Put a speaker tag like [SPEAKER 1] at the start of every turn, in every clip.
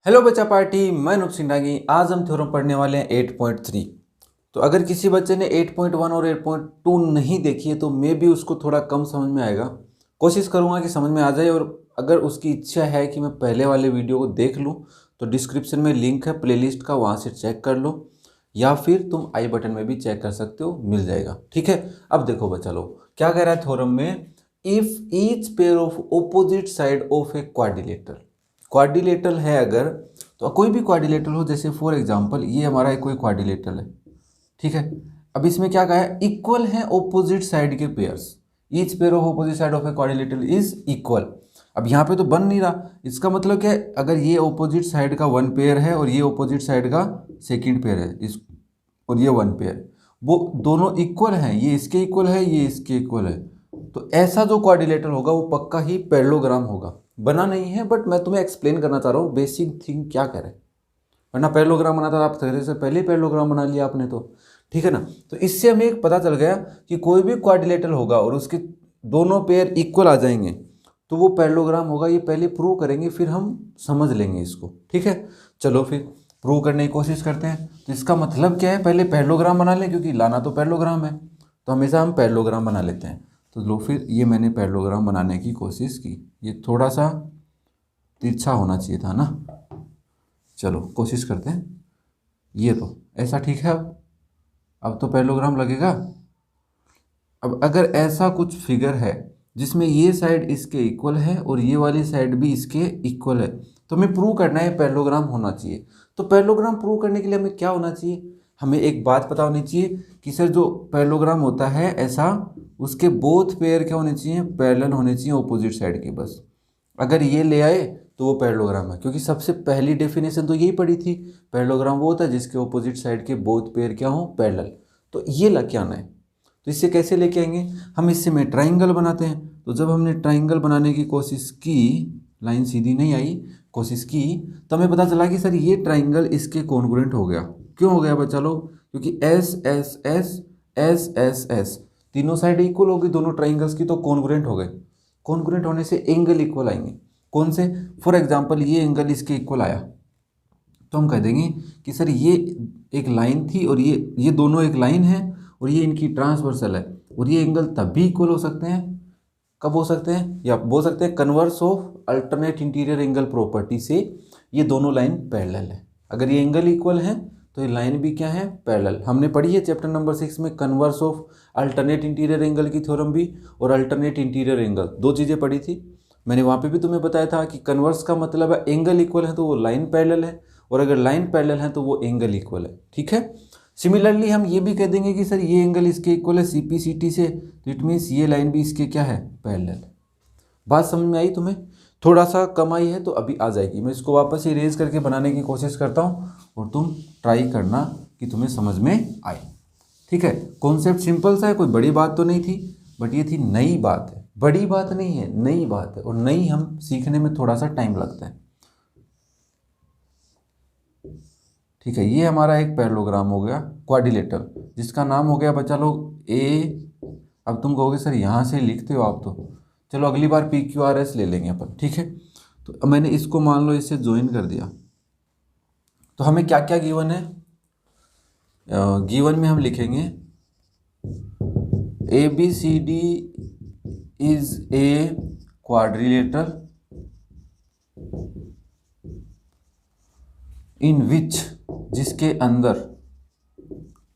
[SPEAKER 1] Hello बच्चा party, मैं नुक सिंह। आज हम थ्योरम पढ़ने वाले हैं 8.3। तो अगर किसी बच्चे ने 8.1 और 8.2 नहीं देखी है तो मे भी उसको थोड़ा कम समझ में आएगा। कोशिश करूंगा कि समझ में आ जाए, और अगर उसकी इच्छा है कि मैं पहले वाले वीडियो को देख लूं तो डिस्क्रिप्शन में लिंक है प्लेलिस्ट का, वहाँ से चेक कर लो, या फिर तुम आई बटन में भी चेक कर सकते हो, मिल जाएगा। ठीक है, अब देखो बच्चा लोग क्या कह रहा है थ्योरम में। If each pair of opposite side of a quadrilateral, quadrilateral है अगर, तो कोई भी क्वाड्रिलेटरल हो, जैसे फॉर एग्जांपल ये हमारा कोई क्वाड्रिलेटरल है। ठीक है, अब इसमें क्या कहा है, इक्वल है ऑपोजिट साइड के pairs. Each pair of opposite side of a quadrilateral is equal. अब यहाँ पे तो बन नहीं रहा, इसका मतलब क्या है, अगर ये ऑपोजिट साइड का वन पेयर है और ये ऑपोजिट साइड का सेकेंड पेयर है, इस और ये वन पेयर, वो दोनों इक्वल हैं, ये इसके इक्वल है, ये इसके इक्वल है, तो ऐसा जो क्वाड्रिलेटरल होगा वो पक्का ही पैरेललोग्राम होगा। बना नहीं है, बट मैं तुम्हें एक्सप्लेन करना चाह रहा हूँ बेसिक थिंग क्या करे, वरना पैरेललोग्राम बनाता था आप थोड़े से पहले ही पैरेललोग्राम बना लिया आपने तो। ठीक है ना, तो इससे हमें एक पता चल गया कि कोई भी क्वाड्रिलेटरल होगा और उसके दोनों पेयर इक्वल आ जाएंगे तो वो पैरेललोग्राम होगा। ये पहले प्रूव करेंगे, फिर हम समझ लेंगे इसको। ठीक है, चलो फिर प्रूव करने की कोशिश करते हैं। तो इसका मतलब क्या है, पहले पैरेललोग्राम बना लें, क्योंकि लाना तो पैरेललोग्राम है, तो हमेशा हम पैरेललोग्राम बना लेते हैं। तो लो, फिर ये मैंने पैरेललोग्राम बनाने की कोशिश की। ये थोड़ा सा तिरछा होना चाहिए था ना। चलो कोशिश करते हैं। ये तो ऐसा ठीक है। अब तो पैरेललोग्राम लगेगा। अब अगर ऐसा कुछ फिगर है जिसमें ये साइड इसके इक्वल है और ये वाली साइड भी इसके इक्वल है, तो हमें प्रूव करना है पैरेललोग्राम होना चाहिए। तो पैरेललोग्राम प्रूव करने के लिए हमें क्या होना चाहिए, हमें एक बात पता होनी चाहिए कि सर जो पैरेललोग्राम होता है ऐसा, उसके बोथ पेयर क्या होने चाहिए, पैरेलल होने चाहिए ऑपोजिट साइड के। बस अगर ये ले आए तो वो पैरेललोग्राम है, क्योंकि सबसे पहली डेफिनेशन तो यही पड़ी थी, पैरेललोग्राम वो होता है जिसके ऑपोजिट साइड के बोथ पेयर क्या हो, पैरेलल। तो ये लेके आना है। तो इससे कैसे लेके आएंगे हम, इससे में ट्राइंगल बनाते हैं। तो जब हमने ट्राइंगल बनाने की कोशिश की, लाइन सीधी नहीं आई, कोशिश की, तो हमें पता चला कि सर ये ट्राइंगल इसके कॉन्ग्रुएंट हो गया। क्यों हो गया बच्चा लोग, क्योंकि S S S S S S तीनों साइड इक्वल होगी दोनों ट्राइंगल्स की, तो कॉन्ग्रुएंट हो गए। कॉन्ग्रुएंट होने से एंगल इक्वल आएंगे। कौन से, फॉर एग्जाम्पल ये एंगल इसके इक्वल आया, तो हम कह देंगे कि सर ये एक लाइन थी और ये दोनों एक लाइन है और ये इनकी ट्रांसवर्सल है, और ये एंगल तब भी इक्वल हो सकते हैं, कब हो सकते हैं, या बोल सकते हैं converse of alternate interior angle property से ये दोनों लाइन पैरेलल है। अगर ये एंगल इक्वल है तो ये लाइन भी क्या है, पैरेलल। हमने पढ़ी है चैप्टर नंबर 6 में converse of alternate interior angle की थ्योरम भी, और अल्टरनेट इंटीरियर एंगल, दो चीज़ें पढ़ी थी। मैंने वहाँ पे भी तुम्हें बताया था कि कन्वर्स का मतलब है एंगल इक्वल है तो वो लाइन पैरेलल है, और अगर लाइन पैरेलल है तो वो एंगल इक्वल है। ठीक है, सिमिलरली हम ये भी कह देंगे कि सर ये एंगल इसके इक्वल है सी पी सी टी से, तो इट मीन्स ये लाइन भी इसके क्या है, पैरेलल। बात समझ में आई तुम्हें, थोड़ा सा कम आई है तो अभी आ जाएगी। मैं इसको वापस इरेज करके बनाने की कोशिश करता हूँ और तुम ट्राई करना कि तुम्हें समझ में आए। ठीक है, कॉन्सेप्ट सिंपल सा है, कोई बड़ी बात तो नहीं थी, बट ये थी नई बात है, बड़ी बात नहीं है, नई बात है, और नई हम सीखने में थोड़ा सा टाइम लगता है। ठीक है, ये हमारा एक पैरेललोग्राम हो गया क्वाड्रिलेटरल, जिसका नाम हो गया बच्चा लोग ए। अब तुम कहोगे सर यहाँ से लिखते हो आप, तो चलो अगली बार पी क्यू आर एस ले लेंगे अपन। ठीक है, तो अब मैंने इसको मान लो इससे ज्वाइन कर दिया, तो हमें क्या क्या गिवन है, गिवन में हम लिखेंगे A B C D is a quadrilateral in which, जिसके अंदर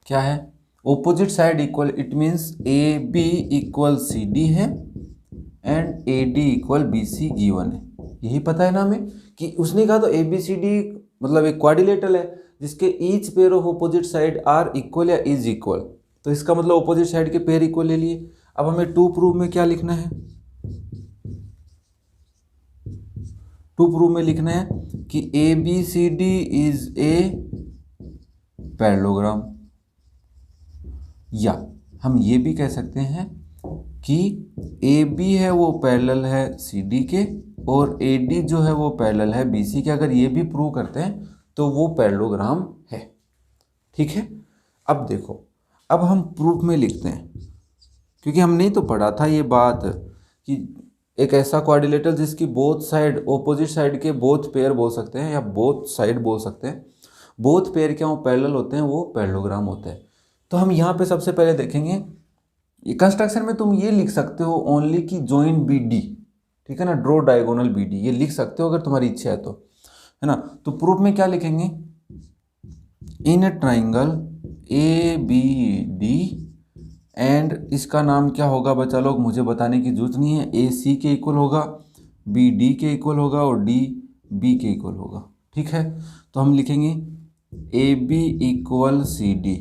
[SPEAKER 1] क्या है, opposite side equal, it means A B equal C D है and A D equal B C given है। यही पता है ना हमें, कि उसने कहा तो ए बी सी डी मतलब एक क्वाड्रिलेटरल है जिसके each pair of opposite side are equal या इज इक्वल, तो इसका मतलब ऑपोजिट साइड के पेयर इक्वल ले लिए। अब हमें टू प्रूव में क्या लिखना है, टू प्रूव में लिखना है कि A B C D is a parallelogram, या हम ये भी कह सकते हैं कि ए बी है वो पैरेलल है सी डी के, और ए डी जो है वो पैरेलल है बी सी के। अगर ये भी प्रूव करते हैं तो वो पैरेललोग्राम है। ठीक है, अब देखो, अब हम प्रूफ में लिखते हैं, क्योंकि हमने तो पढ़ा था ये बात कि एक ऐसा क्वाड्रिलेटरल जिसकी बोथ साइड, ऑपोजिट साइड के बोथ पेयर बोल सकते हैं या बोथ साइड बोल सकते हैं, बोथ पेयर क्या वो पैरेलल होते हैं, वो पैरेललोग्राम होते हैं। तो हम यहाँ पे सबसे पहले देखेंगे, ये कंस्ट्रक्शन में तुम ये लिख सकते हो ओनली कि जॉइन बी डी, ठीक है ना, ड्रॉ डायगोनल बी डी, ये लिख सकते हो अगर तुम्हारी इच्छा है तो, है ना। तो प्रूफ में क्या लिखेंगे, in triangle A B D and इसका नाम क्या होगा बच्चा लोग, मुझे बताने की जरूरत नहीं है, ए सी के इक्वल होगा, बी डी के इक्वल होगा और डी बी के इक्वल होगा, ठीक है। तो हम लिखेंगे A B equal C D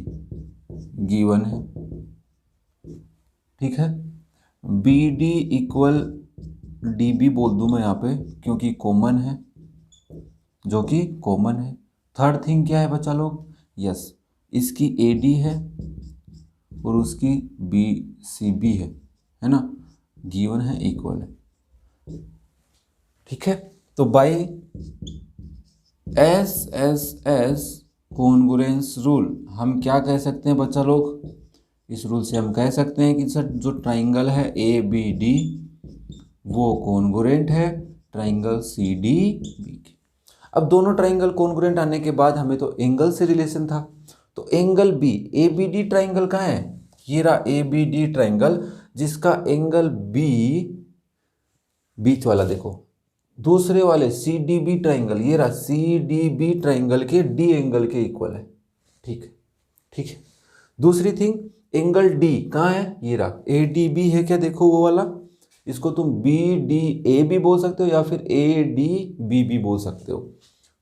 [SPEAKER 1] given है, ठीक है। B D equal D B बोल दूं मैं यहाँ पे क्योंकि कॉमन है, जो कि कॉमन है। थर्ड थिंग क्या है बच्चा लोग, यस, इसकी ए डी है और उसकी बी सी बी है ना, गिवन है, इक्वल है, ठीक है। तो by S S S congruence rule हम क्या कह सकते हैं बच्चा लोग, इस रूल से हम कह सकते हैं कि सर जो ट्राइंगल है ए बी डी वो कॉन्ग्रुएंट है ट्राइंगल सी डी बी के। अब दोनों ट्राइंगल कॉन्ग्रुएंट आने के बाद हमें तो एंगल से रिलेशन था, तो angle B, A B D triangle कहाँ है, ये रहा ए बी डी ट्राइंगल जिसका एंगल बी, बीच वाला देखो, दूसरे वाले सी डी बी ट्राइंगल, ये रहा सी डी बी ट्राइंगल के डी एंगल के इक्वल है, ठीक है, ठीक है। दूसरी थिंग, एंगल डी कहाँ है, ये रहा ए डी बी है क्या, देखो वो वाला, इसको तुम बी डी ए भी बोल सकते हो या फिर ए डी बी भी बोल सकते हो।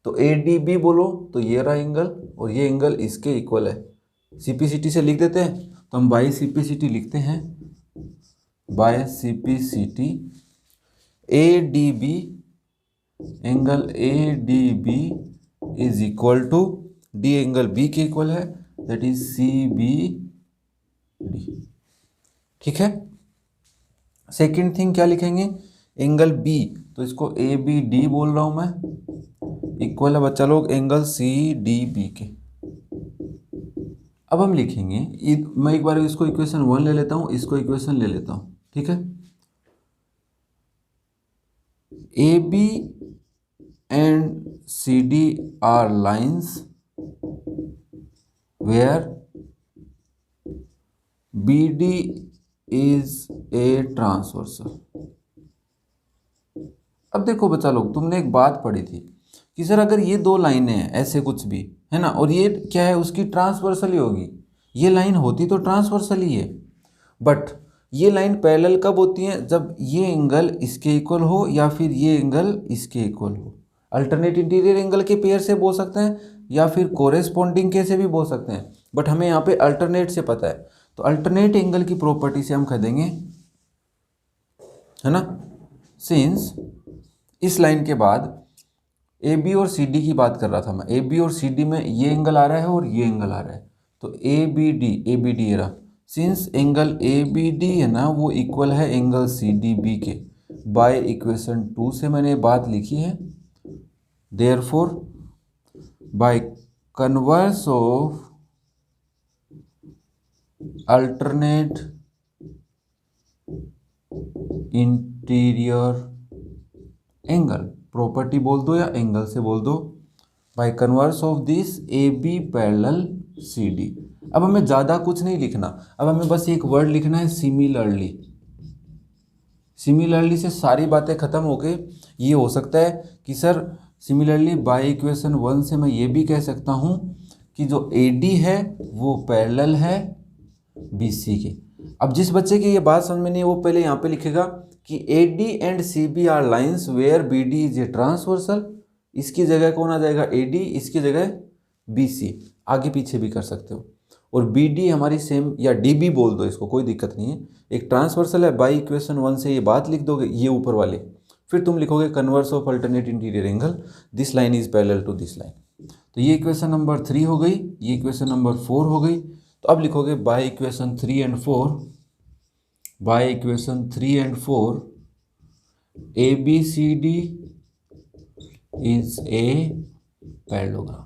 [SPEAKER 1] तो ए डी बी बोलो तो ये रहा एंगल और ये एंगल इसके इक्वल है, सीपीसीटी से लिख देते हैं, तो हम बाय सीपीसीटी लिखते हैं, by CPCT A D B, angle A D B is equal to D angle B के इक्वल है, that is C B D, ठीक है। सेकेंड थिंग क्या लिखेंगे, एंगल बी, तो इसको ए बी डी बोल रहा हूं मैं, इक्वल है बच्चा लोग एंगल सी डी बी के। अब हम लिखेंगे, मैं एक बार इसको इक्वेशन 1 ले लेता हूं, इसको इक्वेशन ले लेता हूं, ठीक है। A B and C D are lines where B D is a transversal. अब देखो बच्चा लोग, तुमने एक बात पढ़ी थी कि सर अगर ये दो लाइनें हैं ऐसे कुछ भी, है ना, और ये क्या है, उसकी ट्रांसवर्सल ही होगी, ये लाइन होती तो ट्रांसवर्सल ही है, बट ये लाइन पैरेलल कब होती है, जब ये एंगल इसके इक्वल हो या फिर ये एंगल इसके इक्वल हो। अल्टरनेट इंटीरियर एंगल के पेयर से बोल सकते हैं या फिर कोरेस्पॉन्डिंग के से भी बोल सकते हैं, बट हमें यहाँ पे अल्टरनेट से पता है, तो अल्टरनेट एंगल की प्रॉपर्टी से हम कह देंगे, है ना, सिंस इस लाइन के बाद ए बी और सी डी की बात कर रहा था मैं, ए बी और सी डी में ये एंगल आ रहा है और ये एंगल आ रहा है, तो ए बी डी ये रहा, since angle A B D है ना वो इक्वल है एंगल सी डी बी के, बाय इक्वेशन 2 से मैंने बात लिखी है, therefore by converse of alternate interior angle, property बोल दो या एंगल से बोल दो, by converse of this A B parallel C D. अब हमें ज़्यादा कुछ नहीं लिखना, अब हमें बस एक वर्ड लिखना है सिमिलरली, सिमिलरली से सारी बातें खत्म हो गई। ये हो सकता है कि सर सिमिलरली बाय इक्वेशन 1 से मैं ये भी कह सकता हूँ कि जो ए डी है वो पैरेलल है बी सी के। अब जिस बच्चे की ये बात समझ में नहीं है वो पहले यहाँ पे लिखेगा कि A D and C B are lines where B D is a transversal, इसकी जगह कौन आ जाएगा, ए डी, इसकी जगह बी सी, आगे पीछे भी कर सकते हो, और बी डी हमारी सेम, या डी बी बोल दो इसको, कोई दिक्कत नहीं है, एक ट्रांसवर्सल है, बाई इक्वेशन 1 से ये बात लिख दोगे, ये ऊपर वाले, फिर तुम लिखोगे converse of alternate interior angle, this line is parallel to this line. तो ये इक्वेशन नंबर 3 हो गई, ये इक्वेशन नंबर 4 हो गई। तो अब लिखोगे by equation 3 and 4, by equation 3 and 4 A B C D is a parallelogram.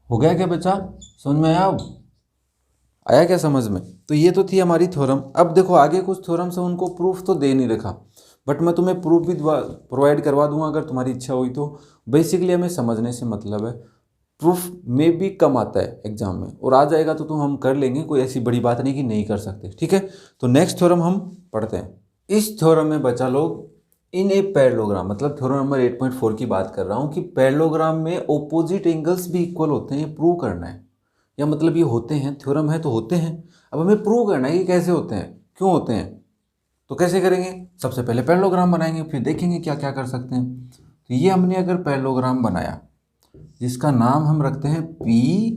[SPEAKER 1] हो गया क्या बच्चा, समझ में आया? अब आया क्या समझ में? तो ये तो थी हमारी थ्योरम। अब देखो आगे कुछ थ्योरम्स है, उनको प्रूफ तो दे नहीं रखा, बट मैं तुम्हें प्रूफ भी प्रोवाइड करवा दूंगा अगर तुम्हारी इच्छा हुई तो। बेसिकली हमें समझने से मतलब है। प्रूफ में भी कम आता है एग्जाम में, और आ जाएगा तो हम कर लेंगे, कोई ऐसी बड़ी बात नहीं कि नहीं कर सकते, ठीक है। तो नेक्स्ट थ्योरम हम पढ़ते हैं। इस थ्योरम में बच्चा लोग इन ए पैरेललोग्राम, मतलब थ्योरम नंबर 8.4 की बात कर रहा हूँ कि पैरेललोग्राम में ऑपोजिट एंगल्स भी इक्वल होते हैं, ये प्रूव करना है। या मतलब ये होते हैं, थ्योरम है तो होते हैं, अब हमें प्रूव करना है कि कैसे होते हैं, क्यों होते हैं। तो कैसे करेंगे? सबसे पहले पैरेललोग्राम बनाएंगे, फिर देखेंगे क्या क्या कर सकते हैं। तो ये हमने अगर पैरेललोग्राम बनाया जिसका नाम हम रखते हैं P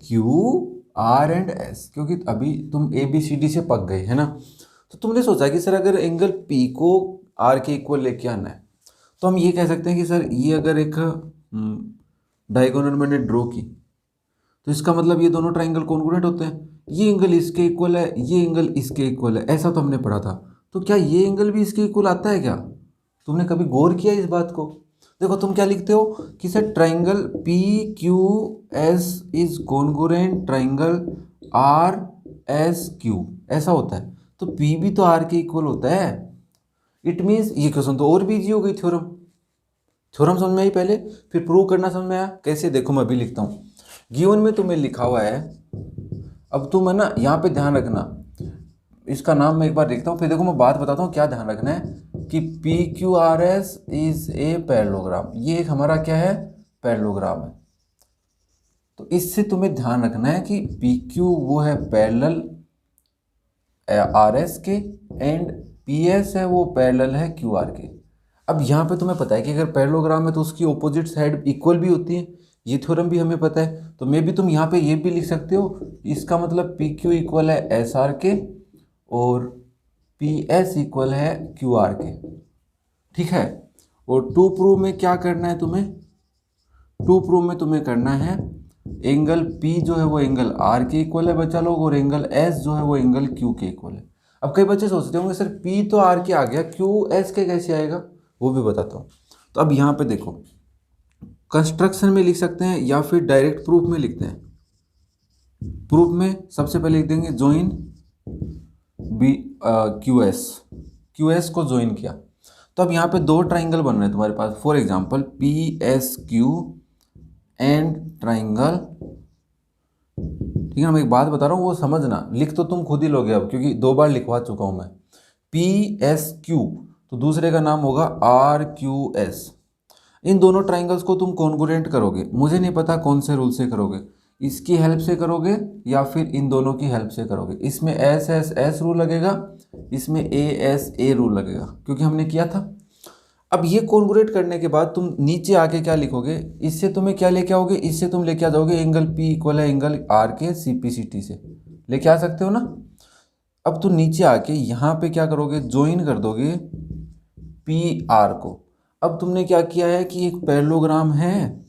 [SPEAKER 1] Q R and S, क्योंकि अभी तुम ए बी सी डी से पक गए है ना। तो तुमने सोचा कि सर अगर एंगल पी को आर के इक्वल लेके आना है, तो हम ये कह सकते हैं कि सर ये अगर एक डायगोनल मैंने ड्रॉ की, तो इसका मतलब ये दोनों ट्राइंगल कॉन्ग्रुएंट होते हैं, ये एंगल इसके इक्वल है, ये एंगल इसके इक्वल है, ऐसा तो हमने पढ़ा था। तो क्या ये एंगल भी इसके इक्वल आता है क्या? तुमने कभी गौर किया इस बात को? देखो तुम क्या लिखते हो कि sir triangle P Q S is congruent triangle R S Q, ऐसा होता है। तो पी भी तो आर के इक्वल होता है। इट मीन्स ये क्वेश्चन तो और भी इजी हो गई। थ्योरम थ्योरम समझ में आई पहले, फिर प्रूव करना समझ में आया कैसे। देखो मैं अभी लिखता हूँ, गिवन में तुम्हें लिखा हुआ है। अब तुम है ना यहाँ पे ध्यान रखना, इसका नाम मैं एक बार देखता हूँ, फिर देखो मैं बात बताता हूँ क्या ध्यान रखना है कि P Q R S is a parallelogram. ये एक हमारा क्या है? पैरेललोग्राम है। तो इससे तुम्हें ध्यान रखना है कि पी क्यू वो है पैरेलल आर एस के, एंड पी एस है वो पैरेलल है क्यू आर के। अब यहाँ पे तुम्हें पता है कि अगर पैरेललोग्राम है तो उसकी ऑपोजिट साइड इक्वल भी होती है, ये थ्योरम भी हमें पता है। तो मे भी तुम यहाँ पे ये भी लिख सकते हो, इसका मतलब पी क्यू इक्वल है एस आर के और पी एस इक्वल है क्यू आर के, ठीक है। और टू प्रूव में क्या करना है तुम्हें? टू प्रूव में तुम्हें करना है एंगल P जो है वो एंगल R के इक्वल है बच्चा लोग, और एंगल S जो है वो एंगल Q के इक्वल है। अब कई बच्चे सोचते होंगे सर P तो R के आ गया, Q S के कैसे आएगा? वो भी बताता हूँ। तो अब यहाँ पे देखो, कंस्ट्रक्शन में लिख सकते हैं या फिर डायरेक्ट प्रूफ में लिखते हैं। प्रूफ में सबसे पहले लिख देंगे ज्वाइन बी क्यू एस को ज्वाइन किया। तो अब यहाँ पे दो ट्राइंगल बन रहे हैं तुम्हारे पास, for example P S Q and triangle, ठीक है। मैं एक बात बता रहा हूँ वो समझना, लिख तो तुम खुद ही लोगे अब, क्योंकि 2 बार लिखवा चुका हूँ मैं। पी एस क्यू तो दूसरे का नाम होगा आर क्यू एस। इन दोनों ट्राइंगल्स को तुम कॉन्ग्रुएंट करोगे, मुझे नहीं पता कौन से रूल से करोगे, इसकी हेल्प से करोगे या फिर इन दोनों की हेल्प से करोगे। इसमें एस एस एस रूल लगेगा, इसमें ए एस ए रूल लगेगा, क्योंकि हमने किया था। अब ये कॉन्ग्रुएट करने के बाद तुम नीचे आके क्या लिखोगे? इससे तुम्हें क्या लेके आओगे? इससे तुम लेके आ जाओगे एंगल पी इक्वल है एंगल आर के सी पी सी टी से, लेके आ सकते हो ना। अब तुम नीचे आके यहाँ पे क्या करोगे? ज्वाइन कर दोगे पी आर को। अब तुमने क्या किया है कि एक पैरेललोग्राम है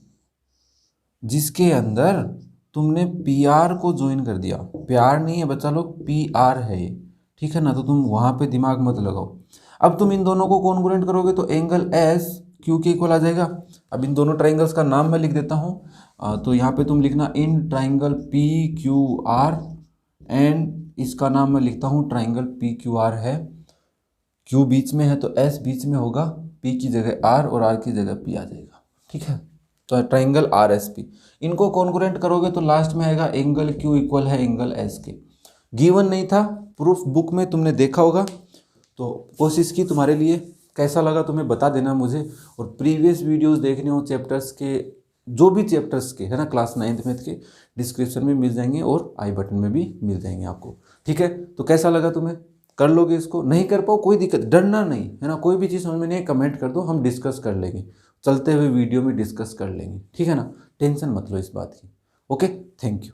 [SPEAKER 1] जिसके अंदर तुमने पी आर को ज्वाइन कर दिया। प्यार नहीं है बच्चा लोग, पी आर है ये, ठीक है ना। तो तुम वहाँ पे दिमाग मत लगाओ। अब तुम इन दोनों को कॉन्ग्रुएंट करोगे तो एंगल एस क्यू के इक्वल आ जाएगा। अब इन दोनों ट्राइंगल्स का नाम मैं लिख देता हूँ। तो यहाँ पे तुम लिखना in triangle P Q R, and इसका नाम मैं लिखता हूँ ट्राइंगल पी क्यू आर है। क्यू बीच में है तो एस बीच में होगा, पी की जगह आर और आर की जगह पी आ जाएगा, ठीक है। तो ट्राइंगल आर एस पी, इनको कॉन्ग्रुएंट करोगे तो लास्ट में आएगा एंगल क्यू इक्वल है एंगल एस के। गिवन नहीं था, प्रूफ बुक में तुमने देखा होगा। तो कोशिश की तुम्हारे लिए, कैसा लगा तुम्हें बता देना मुझे। और प्रीवियस वीडियोस देखने हो चैप्टर्स के, जो भी चैप्टर्स के है ना, क्लास 9th मैथ के, डिस्क्रिप्शन में मिल जाएंगे और आई बटन में भी मिल जाएंगे आपको, ठीक है। तो कैसा लगा तुम्हें? कर लोगे इसको? नहीं कर पाओ कोई दिक्कत, डरना नहीं है ना। कोई भी चीज़ समझ में नहीं कमेंट कर दो, हम डिस्कस कर लेंगे, चलते हुए वीडियो में डिस्कस कर लेंगे, ठीक है ना। टेंशन मत लो इस बात की। Okay, thank you.